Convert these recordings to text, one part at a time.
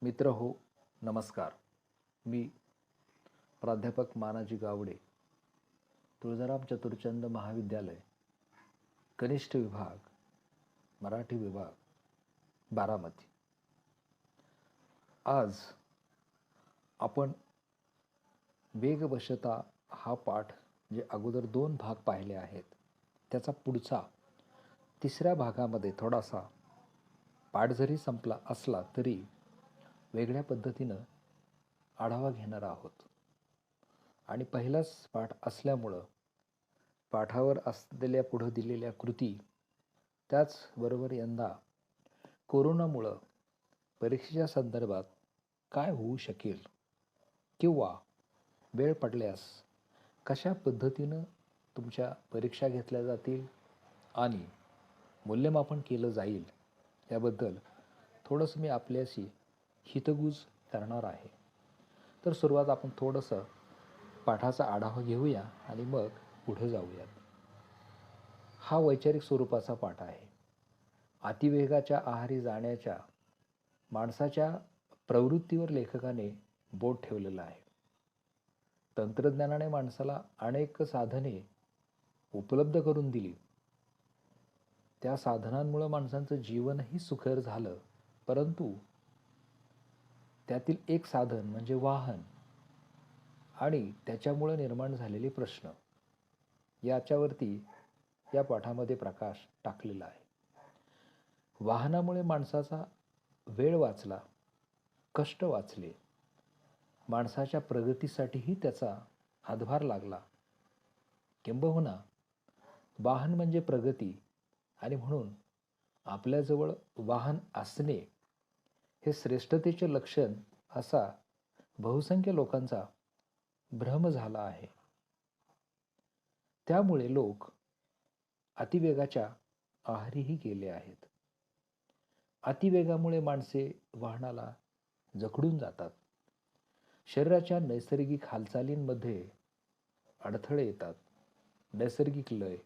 मित्र हो, नमस्कार. मी प्राध्यापक मानाजी गावडे, तुळजाराम चतुरचंद महाविद्यालय, कनिष्ठ विभाग, मराठी विभाग, बारामती. आज आपण वेगवशता हा पाठ जे अगोदर 2 भाग पाहिले आहेत, त्याचा पुढचा तिसऱ्या भागामध्ये थोडासा पाठ जरी संपला असला तरी वेगळ्या पद्धतीनं आढावा घेणार आहोत. आणि पहिलाच पाठ असल्यामुळं पाठावर असलेल्या पुढं दिलेल्या कृती, त्याचबरोबर यंदा कोरोनामुळं परीक्षेच्या संदर्भात काय होऊ शकेल किंवा वेळ पडल्यास कशा पद्धतीनं तुमच्या परीक्षा घेतल्या जातील आणि मूल्यमापन केलं जाईल याबद्दल थोडंसं मी आपल्याशी हितगुज करणार आहे. तर सुरुवात आपण थोडंसं पाठाचा आढावा घेऊया आणि मग पुढे जाऊयात. हा वैचारिक स्वरूपाचा पाठ आहे. अतिवेगाच्या आहारी जाण्याच्या माणसाच्या प्रवृत्तीवर लेखकाने बोट ठेवलेलं आहे. तंत्रज्ञानाने माणसाला अनेक साधने उपलब्ध करून दिली. त्या साधनांमुळे माणसांचं जीवनही सुखकर झालं, परंतु त्यातील एक साधन म्हणजे वाहन आणि त्याच्यामुळे निर्माण झालेले प्रश्न, याच्यावरती या पाठामध्ये प्रकाश टाकलेला आहे. वाहनामुळे माणसाचा वेळ वाचला, कष्ट वाचले, माणसाच्या प्रगतीसाठीही त्याचा हातभार लागला. किंबहुना वाहन म्हणजे प्रगती आणि म्हणून आपल्याजवळ वाहन असणे हे श्रेष्ठतेचे लक्षण असा बहुसंख्य लोकांचा भ्रम झाला आहे. त्यामुळे लोक अतिवेगाच्या आहारीही गेले आहेत. अतिवेगामुळे माणसे वाहनाला जखडून जातात. शरीराच्या नैसर्गिक हालचालींमध्ये अडथळे येतात. नैसर्गिक लय,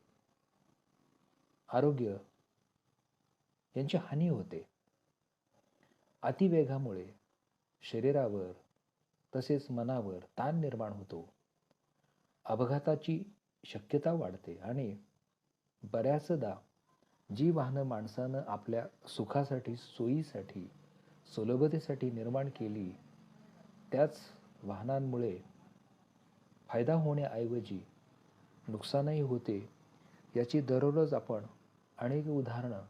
आरोग्य यांची हानी होते. अतिवेगामुळे शरीरावर तसेच मनावर ताण निर्माण होतो. अपघाताची शक्यता वाढते आणि बऱ्याचदा जी वाहनं माणसानं आपल्या सुखासाठी, सोयीसाठी, सुलभतेसाठी निर्माण केली, त्याच वाहनांमुळे फायदा होण्याऐवजी नुकसानही होते. याची दररोज आपण अनेक उदाहरणं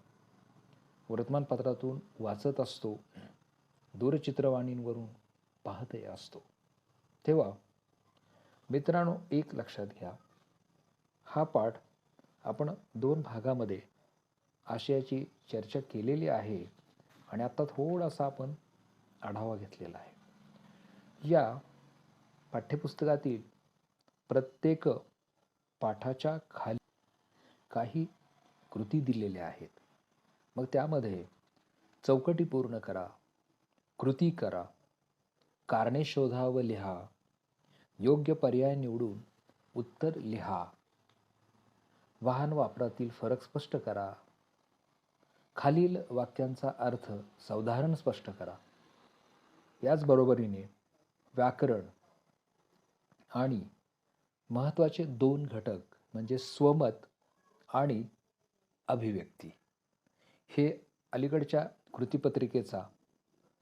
वर्तमानपत्रातून वाचत असतो, दूरचित्रवाणींवरून पाहतही असतो. तेव्हा मित्रांनो, एक लक्षात घ्या, हा पाठ आपण 2 भागामध्ये आशयाची चर्चा केलेली आहे आणि आता थोडासा आपण आढावा घेतलेला आहे. या पाठ्यपुस्तकातील प्रत्येक पाठाच्या खाली काही कृती दिलेल्या आहेत. मग त्यामध्ये चौकटी पूर्ण करा, कृती करा, कारणे शोधा व लिहा, योग्य पर्याय निवडून उत्तर लिहा, वाहन वापरातील फरक स्पष्ट करा, खालील वाक्यांचा अर्थ साधारण स्पष्ट करा. याचबरोबरीने व्याकरण आणि महत्त्वाचे 2 घटक म्हणजे स्वमत आणि अभिव्यक्ती, हे अलीकडच्या कृतीपत्रिकेचा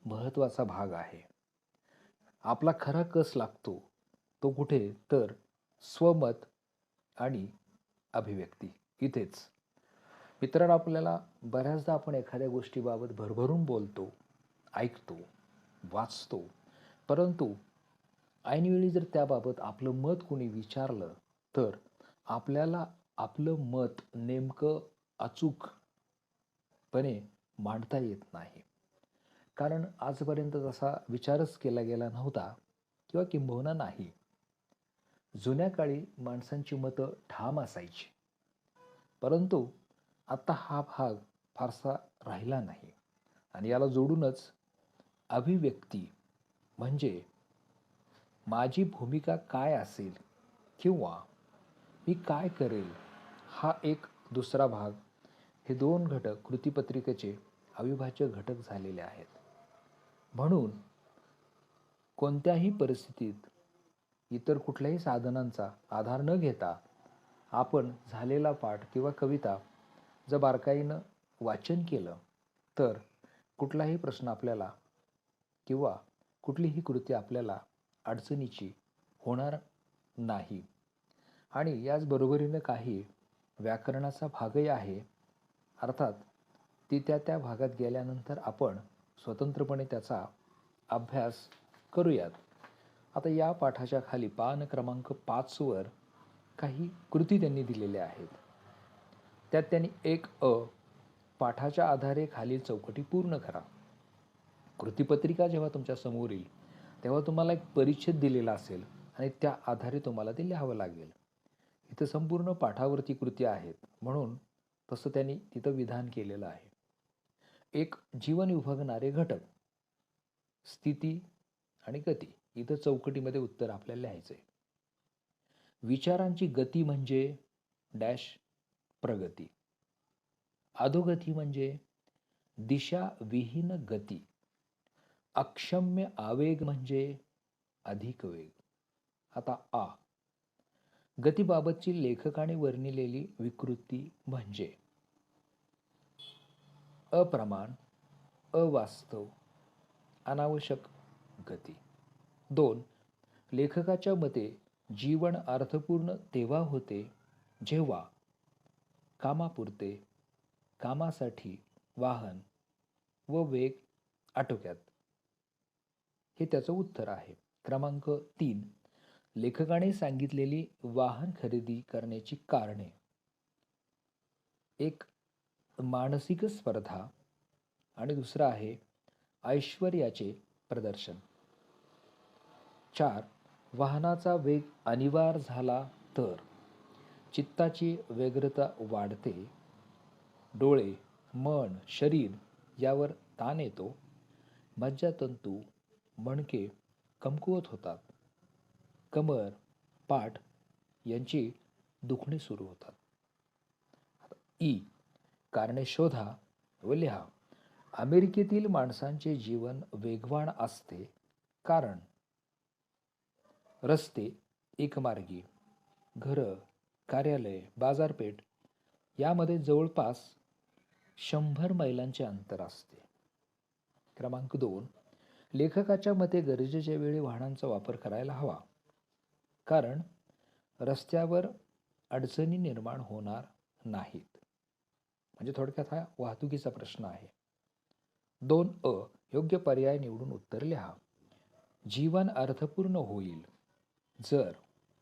महत्त्वाचा भाग आहे. आपला खरा कस लागतो तो कुठे, तर स्वमत आणि अभिव्यक्ती इथेच. मित्रांनो, आपल्याला बऱ्याचदा आपण एखाद्या गोष्टीबाबत भरभरून बोलतो, ऐकतो, वाचतो, परंतु ऐनवेळी जर त्याबाबत आपलं मत कोणी विचारलं तर आपल्याला आपलं मत नेमकं अचूकपणे मांडता येत नाही. कारण आजपर्यंत तसा विचारच केला गेला नव्हता किंवा किंबहुना नाही. जुन्या काळी माणसांची मतं ठाम असायची, परंतु आता हा भाग फारसा राहिला नाही. आणि याला जोडूनच अभिव्यक्ती म्हणजे माझी भूमिका काय असेल किंवा मी काय करेल, हा एक दुसरा भाग. हे 2 घटक कृतीपत्रिकेचे अविभाज्य घटक झालेले आहेत. म्हणून कोणत्याही परिस्थितीत इतर कुठल्याही साधनांचा आधार न घेता आपण झालेला पाठ किंवा कविता जर बारकाईनं वाचन केलं तर कुठलाही प्रश्न आपल्याला किंवा कुठलीही कृती आपल्याला अडचणीची होणार नाही. आणि याच बरोबरीनं काही व्याकरणाचा भागही आहे. अर्थात ती त्या भागात गेल्यानंतर आपण स्वतंत्रपणे त्याचा अभ्यास करूयात. आता या पाठाच्या खाली पान क्रमांक 5 वर काही कृती त्यांनी दिलेल्या आहेत. त्यात त्यांनी 1 पाठाच्या आधारे खालील चौकटी पूर्ण करा. कृतीपत्रिका जेव्हा तुमच्या समोर येईल तेव्हा तुम्हाला एक परिच्छेद दिलेला असेल आणि त्या आधारे तुम्हाला ते लिहावं लागेल. इथं संपूर्ण पाठावरती कृती आहेत म्हणून तसं त्यांनी तिथं विधान केलेलं आहे. एक जीवन विभागणारे घटक, स्थिती आणि गती. इथं चौकटीमध्ये उत्तर आपल्याला लिहायचं आहे. विचारांची गती म्हणजे डॅश प्रगती. अधोगती म्हणजे दिशाविहीन गती. अक्षम्य आवेग म्हणजे अधिक वेग. आता आ, गतीबाबतची लेखकाने वर्णिलेली विकृती म्हणजे अप्रमाण, अवास्तव, अनावश्यक गती. 2, लेखकाच्या मते जीवन अर्थपूर्ण तेव्हा होते जेव्हा कामापुरते, कामासाठी वाहन व वेग आटोक्यात. हे त्याचं उत्तर आहे. क्रमांक 3, लेखकाने सांगितलेली वाहन खरेदी करण्याची कारणे. 1, मानसिक स्पर्धा आणि दुसरा आहे ऐश्वर्याचे प्रदर्शन. 4, वाहनाचा वेग अनिवार्य झाला तर चित्ताची व्यग्रता वाढते, डोळे, मन, शरीर यावर ताण येतो, मज्जातंतू, मणके कमकुवत होतात, कमर, पाठ यांची दुखणी सुरू होतात. ई, कारणे शोधा व लिहा. अमेरिकेतील माणसांचे जीवन वेगवान असते कारण रस्ते एकमार्गी, घरं, कार्यालय, बाजारपेठ यामध्ये जवळपास 100 मैलांचे अंतर असते. क्रमांक 2, लेखकाच्या मते गरजेच्या वेळी वाहनांचा वापर करायला हवा कारण रस्त्यावर अडचणी निर्माण होणार नाहीत. म्हणजे थोडक्यात हा वाहतुकीचा प्रश्न आहे. 2 योग्य पर्याय निवडून उत्तर लिहा. जीवन अर्थपूर्ण होईल जर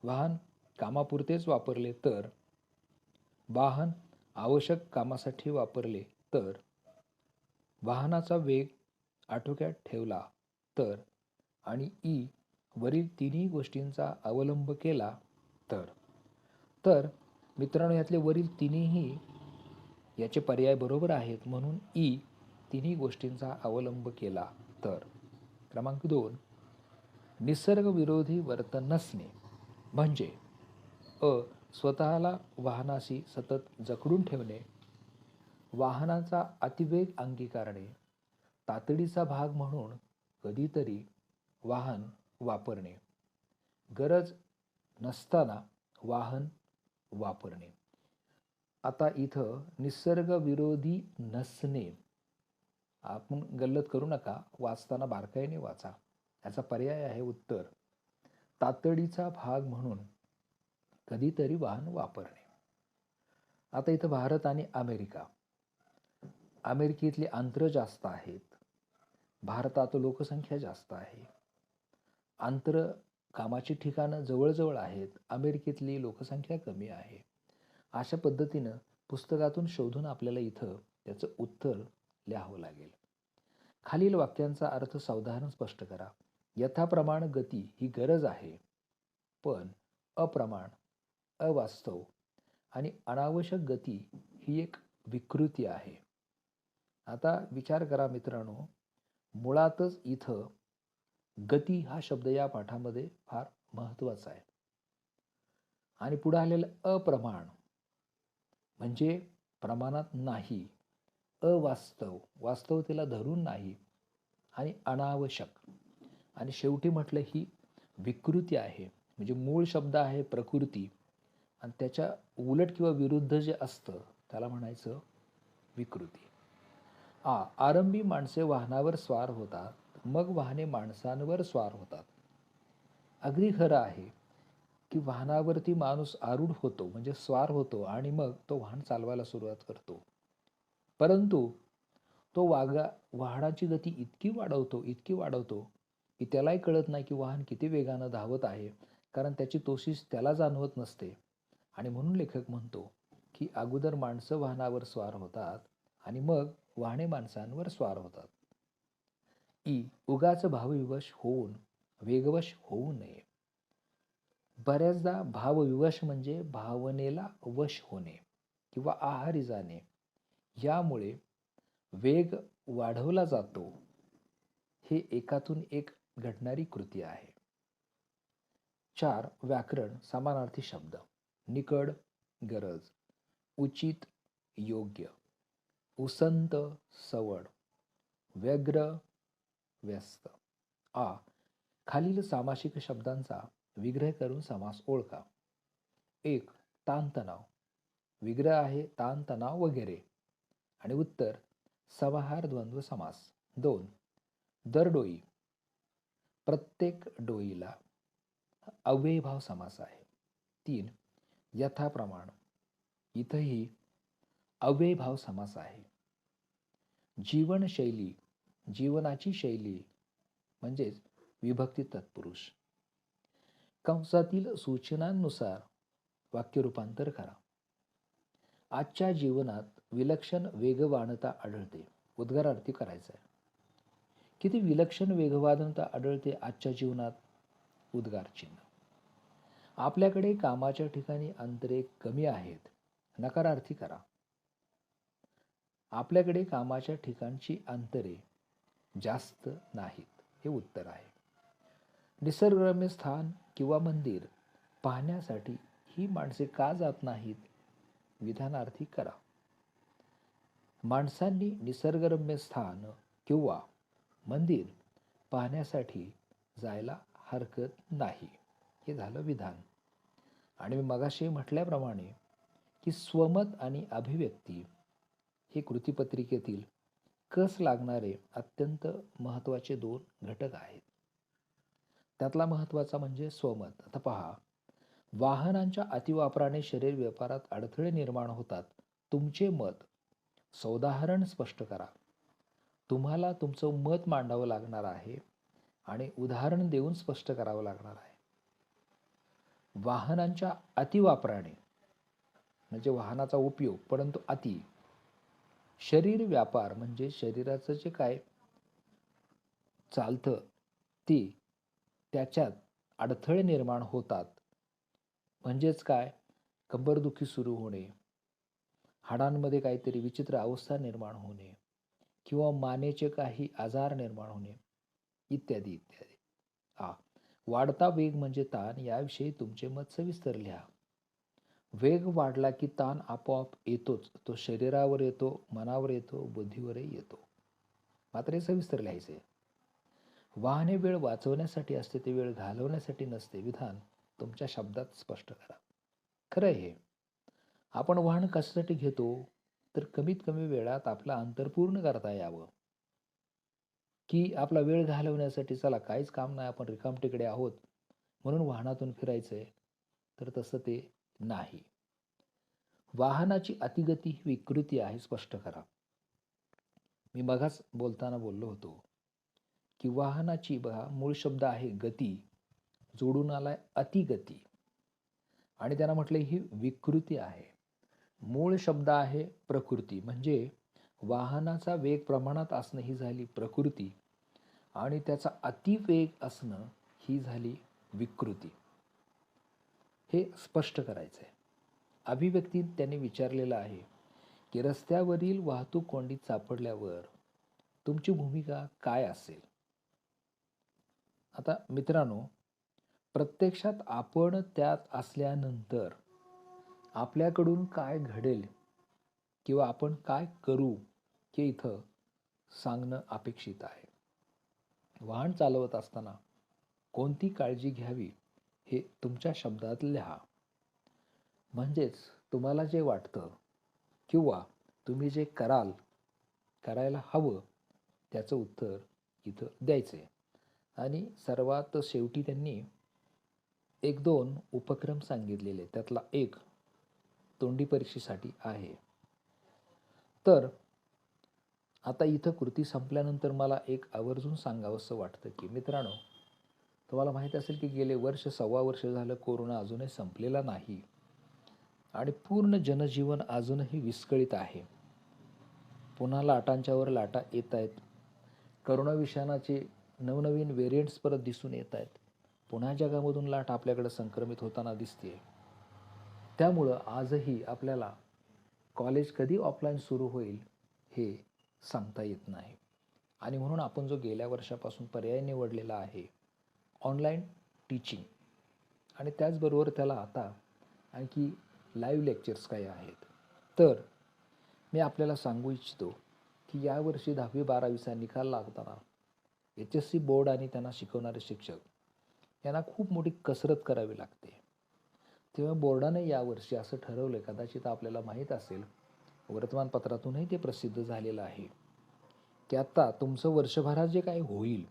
वाहन कामापुरतेच वापरले तर, वाहन आवश्यक कामासाठी वापरले तर, वाहनाचा वेग आटोक्यात ठेवला तर आणि ई, वरील तिन्ही गोष्टींचा अवलंब केला तर. तर मित्रांनो, यातले वरील तिन्ही याचे पर्याय बरोबर आहेत म्हणून ई, तिन्ही गोष्टींचा अवलंब केला तर. क्रमांक 2, निसर्गविरोधी वर्तन नसणे म्हणजे स्वतःला वाहनाशी सतत जखडून ठेवणे, वाहनाचा अतिवेग अंगीकारणे, तातडीचा भाग म्हणून कधीतरी वाहन वापरणे, गरज नसताना वाहन वापरणे. आता इथं निसर्गविरोधी नसणे, आपण गल्लत करू नका, वाचताना बारकाईने वाचा. याचा पर्याय आहे उत्तर तातडीचा भाग म्हणून कधीतरी वाहन वापरणे. आता इथं भारत आणि अमेरिका. अमेरिकेतली अंतरं जास्त आहेत, भारतात लोकसंख्या जास्त आहे. अंतरं, कामाची ठिकाणं जवळजवळ आहेत, अमेरिकेतली लोकसंख्या कमी आहे. अशा पद्धतीनं पुस्तकातून शोधून आपल्याला इथं त्याचं उत्तर लिहावं लागेल. खालील वाक्यांचा अर्थ सावधान स्पष्ट करा. यथाप्रमाण गती ही गरज आहे, पण अप्रमाण, अवास्तव आणि अनावश्यक गती ही एक विकृती आहे. आता विचार करा मित्रांनो, मुळातच इथं गती हा शब्द या पाठामध्ये फार महत्त्वाचा आहे. आणि पुढे आलेलं अप्रमाण म्हणजे प्रमाणात नाही, अवास्तव, वास्तवतेला धरून नाही आणि अनावश्यक. आणि शेवटी म्हटलं ही विकृती आहे. म्हणजे मूळ शब्द आहे प्रकृती आणि त्याच्या उलट किंवा विरुद्ध जे असतं त्याला म्हणायचं विकृती. आरंभी माणसे वाहनावर स्वार होतात, मग वाहने माणसांवर स्वार होतात. अगदी खरं आहे की वाहनावरती माणूस आरूढ होतो म्हणजे स्वार होतो आणि मग तो वाहन चालवायला सुरुवात करतो. परंतु तो वाहनाची गती इतकी वाढवतो की त्यालाही कळत नाही की वाहन किती वेगानं धावत आहे, कारण त्याची तोशीच त्याला जाणवत नसते. आणि म्हणून लेखक म्हणतो की अगोदर माणसं वाहनावर स्वार होतात आणि मग वाहने माणसांवर स्वार होतात. उगाच भावविवश होऊन वेगवश होऊ नये. बऱ्याचदा भावविवश म्हणजे भावनेला वश होणे किंवा आहारी जाणे. यामुळे वेग वाढवला जातो. हे एकातून एक घडणारी कृती आहे. 4. व्याकरण समानार्थी शब्द. निकड, गरज. उचित, योग्य. उसंत, सवड. व्यग्र, व्यस्त. खालील सामासिक शब्दांचा विग्रह करून समास ओळखा. 1. ताणतणाव. विग्रह आहे ताणतणाव वगैरे. आणि उत्तर समाहार द्वंद्व समास. 2. दरडोई. प्रत्येक डोईला अव्ययीभाव समास आहे. 3. यथाप्रमाण. इथंही अव्ययीभाव समास आहे. जीवनशैली. जीवनाची शैली म्हणजेच विभक्ती तत्पुरुष. कंसातील सूचनांनुसार वाक्य रूपांतर करा. आजच्या जीवनात विलक्षण वेगवानता आढळते. उद्गारार्थी करायचा आहे. किती विलक्षण वेगवानता आढळते आजच्या जीवनात? उद्गार चिन्ह. आपल्याकडे कामाच्या ठिकाणी अंतरे कमी आहेत. नकारार्थी करा. आपल्याकडे कामाच्या ठिकाणची अंतरे जास्त नाहीत. हे उत्तर आहे. निसर्गरम्य स्थान किंवा मंदिर पाहण्यासाठी ही माणसे का जात नाहीत? विधानार्थी करा. माणसांनी निसर्गरम्य स्थान किंवा मंदिर पाहण्यासाठी जायला हरकत नाही. हे झालं विधान. आणि मी मगाशी म्हटल्याप्रमाणे की स्वमत आणि अभिव्यक्ती हे कृतीपत्रिकेतील कस लागणारे अत्यंत महत्त्वाचे 2 घटक आहेत. त्यातला महत्त्वाचा म्हणजे स्वमत. आता पहा, वाहनांच्या अतिवापराने शरीर व्यापारात अडथळे निर्माण होतात. तुमचे मत सौदाहरण स्पष्ट करा. तुम्हाला तुमचं मत मांडावं लागणार आहे आणि उदाहरण देऊन स्पष्ट करावं लागणार आहे. वाहनांच्या अतिवापराने म्हणजे वाहनाचा उपयोग परंतु अति. शरीर व्यापार म्हणजे शरीराचं जे काय चालतं ते त्याच्यात अडथळे निर्माण होतात. म्हणजेच काय? कंबरदुखी सुरू होणे, हाडांमध्ये काहीतरी विचित्र अवस्था निर्माण होणे किंवा मानेचे काही आजार निर्माण होणे इत्यादी इत्यादी. वाढता वेग म्हणजे ताण. याविषयी तुमचे मत सविस्तर लिहा. वेग वाढला की ताण आपोआप येतोच. तो शरीरावर येतो, मनावर येतो, बुद्धीवरही येतो. मात्र हे सविस्तर लिहायचे. वाहने वेळ वाचवण्यासाठी असते, ते वेळ घालवण्यासाठी नसते. विधान तुमच्या शब्दात स्पष्ट करा. खरं हे. आपण वाहन कशासाठी घेतो? तर कमीत कमी वेळात आपलं अंतर पूर्ण करता यावं. की आपला वेळ घालवण्यासाठी, चला काहीच काम नाही, आपण रिकामटेकडे आहोत म्हणून वाहनातून फिरायचंय, तर तसं ते नाही. वाहनाची अतिगती ही विकृती आहे. स्पष्ट करा. मी मगाच बोलताना बोललो होतो की वाहनाची बघा मूळ शब्द आहे गती, जोडून आलाय अतिगती आणि त्यांना म्हटलं ही विकृती आहे. मूळ शब्द आहे प्रकृती म्हणजे वाहनाचा वेग प्रमाणात असणं ही झाली प्रकृती आणि त्याचा अतिवेग असणं ही झाली विकृती. हे स्पष्ट करायचं आहे. अभिव्यक्तीत त्यांनी विचारलेलं आहे की रस्त्यावरील वाहतूक कोंडीत सापडल्यावर तुमची भूमिका काय असेल? आता मित्रांनो, प्रत्यक्षात आपण त्यात असल्यानंतर आपल्याकडून काय घडेल किंवा आपण काय करू हे इथं सांगणं अपेक्षित आहे. वाहन चालवत असताना कोणती काळजी घ्यावी हे तुमच्या शब्दात लिहा. म्हणजेच तुम्हाला जे वाटतं किंवा तुम्ही जे करायला हवं त्याचं उत्तर इथं द्यायचं आहे. आणि सर्वात शेवटी त्यांनी एक दोन उपक्रम सांगितलेले, त्यातला एक तोंडी परीक्षेसाठी आहे. तर आता इथं कृती संपल्यानंतर मला एक आवर्जून सांगावंसं वाटतं की मित्रांनो, तुम्हाला माहीत असेल की गेले वर्ष सव्वा वर्ष झालं कोरोना अजूनही संपलेला नाही आणि पूर्ण जनजीवन अजूनही विस्कळीत आहे. पुन्हा लाटांच्यावर लाटा येत आहेत. करोना विषाणूचे नवनवीन व्हेरियंट्स परत दिसून येत आहेत. पुन्हा जगामधून लाट आपल्याकडे संक्रमित होताना दिसते. त्यामुळं आजही आपल्याला कॉलेज कधी ऑफलाईन सुरू होईल हे सांगता येत नाही. आणि म्हणून आपण जो गेल्या वर्षापासून पर्याय निवडलेला आहे ऑनलाईन टीचिंग, आणि त्याचबरोबर त्याला आता आणखी लाईव्ह लेक्चर्स काही आहेत. तर मी आपल्याला सांगू इच्छितो की यावर्षी 10वी-12वीचा निकाल लागताना HSC बोर्ड आणि त्यांना शिकवणारे शिक्षक यांना खूप मोठी कसरत करावी लागते. तेव्हा बोर्डाने यावर्षी असं ठरवलं, कदाचित आपल्याला माहीत असेल, वर्तमानपत्रातूनही ते प्रसिद्ध झालेलं आहे, की आता तुमचं वर्षभरात जे काही होईल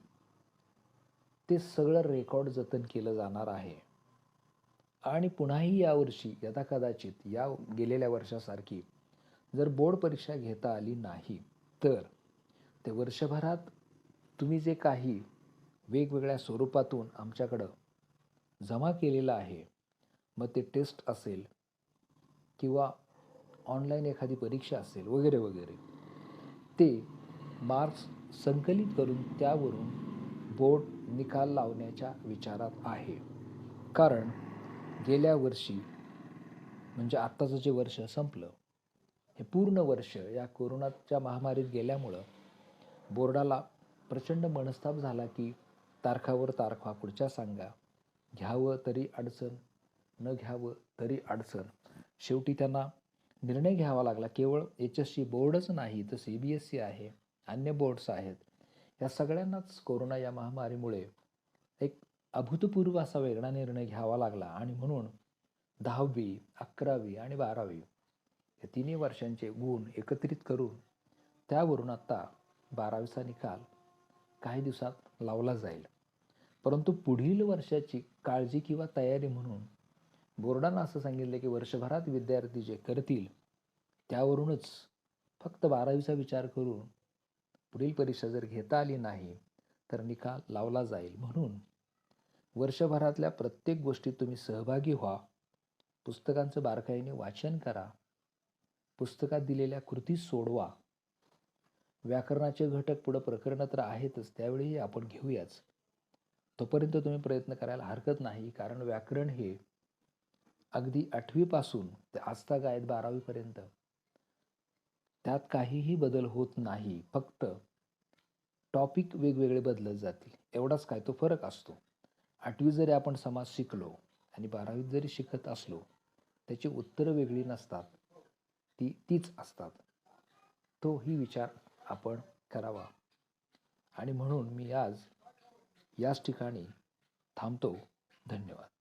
ते सगळं रेकॉर्ड जतन केलं जाणार आहे. आणि पुन्हाही यावर्षी यदाकदाचित या गेलेल्या वर्षासारखी जर बोर्ड परीक्षा घेता आली नाही तर ते वर्षभरात तुम्ही जे काही वेगवेगळ्या स्वरूपातून आमच्याकडं जमा केलेलं आहे, मग ते टेस्ट असेल किंवा ऑनलाईन एखादी परीक्षा असेल वगैरे वगैरे, ते मार्क्स संकलित करून त्यावरून बोर्ड निकाल लावण्याच्या विचारात आहे. कारण गेल्या वर्षी म्हणजे आत्ताचं जे वर्ष संपलं, हे पूर्ण वर्ष या कोरोनाच्या महामारीत गेल्यामुळं बोर्डाला प्रचंड मनस्ताप झाला की तारखावर तारखा पुढच्या सांगा, घ्यावं तरी अडचण, न घ्यावं तरी अडचण. शेवटी त्यांना निर्णय घ्यावा लागला. केवळ HSC बोर्डच नाही तर CBSE आहे, अन्य बोर्ड्स आहेत, या सगळ्यांनाच कोरोना या महामारीमुळे एक अभूतपूर्व असा वेगळा निर्णय घ्यावा लागला. आणि म्हणून 10वी, 11वी आणि 12वी या तिन्ही वर्षांचे गुण एकत्रित करून त्यावरून आत्ता 12वीचा निकाल काही दिवसात लावला जाईल. परंतु पुढील वर्षाची काळजी किंवा तयारी म्हणून बोर्डानं असं सांगितलं की वर्षभरात विद्यार्थी जे करतील त्यावरूनच फक्त 12वीचा विचार करून पुढील परीक्षा जर घेता आली नाही तर निकाल लावला जाईल. म्हणून वर्षभरातल्या प्रत्येक गोष्टीत तुम्ही सहभागी व्हा, पुस्तकांचं बारकाईने वाचन करा, पुस्तकात दिलेल्या कृती सोडवा. व्याकरणाचे घटक पुढं प्रकरणं तर आहेतच, त्यावेळीही आपण घेऊयाच. तोपर्यंत तुम्ही प्रयत्न करायला हरकत नाही, कारण व्याकरण हे अगदी 8वीपासून ते आजतागायत 12वीपर्यंत त्यात काहीही बदल होत नाही. फक्त टॉपिक वेगवेगळे बदलत जातील, एवढाच काय तो फरक असतो. 8वी जरी आपण समाज शिकलो आणि 12वीत जरी शिकत असलो, त्याची उत्तरं वेगळी नसतात, तीच असतात. तोही विचार आपण करावा. आणि म्हणून मी आज याच ठिकाणी थांबतो. धन्यवाद.